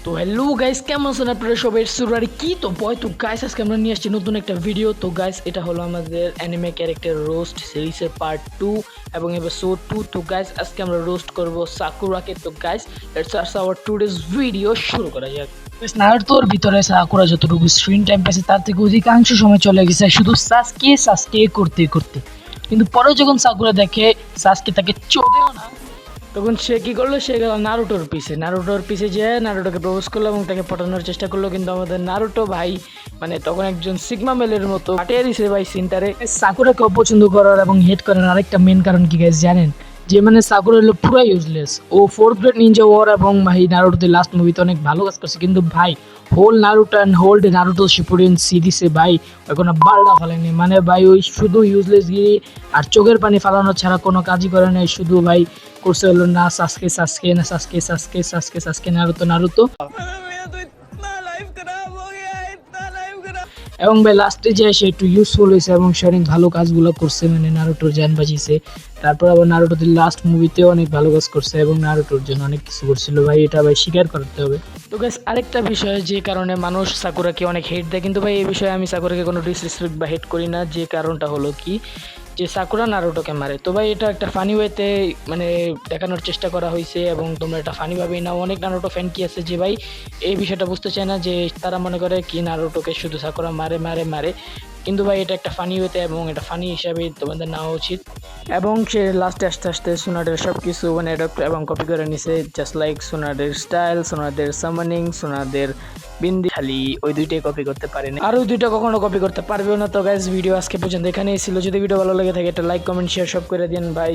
তো hello guys, কেমন আছেন আপনারা সবাই? সুরারি কি তো বয় তো গাইস, আজকে আমরা নিয়ে আসছি নতুন একটা ভিডিও। তো গাইস, এটা হলো আমাদের অ্যানিমে ক্যারেক্টার রোস্ট সিরিজের পার্ট 2 এবং এপিসোড 2। তো গাইস, আজকে আমরা রোস্ট করব সাকুরাকে। তো guys, let's start our today's video. শুরু করা যাক। নারুতোর ভিতরে সাকুরা যতটুকু স্ক্রিন টাইম পেয়েছে তার থেকে অধিকাংশ সময় চলে গেছে শুধু সাসকে সাসকে করতে করতে। কিন্তু পরে যখন সাকুরা দেখে সাসকে তাকে চোদেও না, তখন সে কি করলো? সে গেল নারুটোর পিছে যে নারুটোকে প্রপোজ করলো এবং তাকে পটানোর চেষ্টা করলো। কিন্তু আমাদের নারুটো ভাই মানে তখন একজন সিগমা মেলের মতো কাটিয়ে দিছে ভাই সিনটারে। সাকুরাকে অপছন্দ করার এবং হেট করার আরেকটা মেন কারণ কি গাইস জানেন? যে মানে সাকুরা হলো পুরো ইউজলেস। ও ফোর্থ গ্রেড নিনজা ওয়ার এবং ভাই নারুটোতে লাস্ট মুভিতে অনেক ভালো কাজ করছে, কিন্তু ভাই whole Naruto and whole Naruto Shippuden সিরিজে ভাই কোনো বালটা ফেলেনি। মানে ভাই ওই শুধু ইউজলেস গিরি আর চোখের পানি ফালানো ছাড়া কোনো কাজই করে নাই। শুধু ভাই করছে হলো না সাসকে সাসকে না সাসকে সাসকে সাসকে সাসকে নারুতো নারুতো। এবং ভাই লাস্টে যে সে একটু ইউজফুল হয়েছে এবং সে অনেক ভালো কাজগুলো করছে, মানে নারুটোর জান বাঁচিয়েছে। তারপর আবার নারুটোতে লাস্ট মুভিতেও অনেক ভালো কাজ করছে এবং নারুটোর জন্য অনেক কিছু করছিল ভাই, এটা ভাই স্বীকার করতে হবে। তো গাইস, আরেকটা বিষয় যে কারণে মানুষ সাকুরাকে অনেক হেট দেয়, কিন্তু ভাই এই বিষয়ে আমি সাকুরাকে কোনো ডিসরেসপেক্ট বা হেট করি না। যে কারণটা হলো কি, যে সাকুরা নারুটোকে মারে। তো ভাই এটা একটা ফানি ওয়েতে মানে দেখানোর চেষ্টা করা হয়েছে এবং তোমরা এটা ফানিভাবেই নাও। অনেক নারুটো ফ্যান কি আছে যে ভাই এই বিষয়টা বুঝতে চায় না, যে তারা মনে করে কি নারুটোকে শুধু সাকুরা মারে মারে মারে। কিন্তু ভাই এটা একটা ফানি ওয়েতে এবং এটা ফানি হিসাবে তোমাদের নেওয়া উচিত। এবং সে লাস্টে আস্তে আস্তে সোনাদের সব কিছু মানে অ্যাডপ্ট এবং কপি করে নিছে, জাস্ট লাইক সোনাদের স্টাইল, সোনাদের সামানিং, সোনাদের বিন্দি। খালি ওই দুইটাই কপি করতে পারেনি, আর ওই দুইটা কখনো কপি করতে পারবেও না। তো গাইস, ভিডিও আজকে পর্যন্ত এখানেই ছিল। যদি ভিডিও ভালো লেগে থাকে একটা লাইক কমেন্ট শেয়ার সব করে দিন ভাই।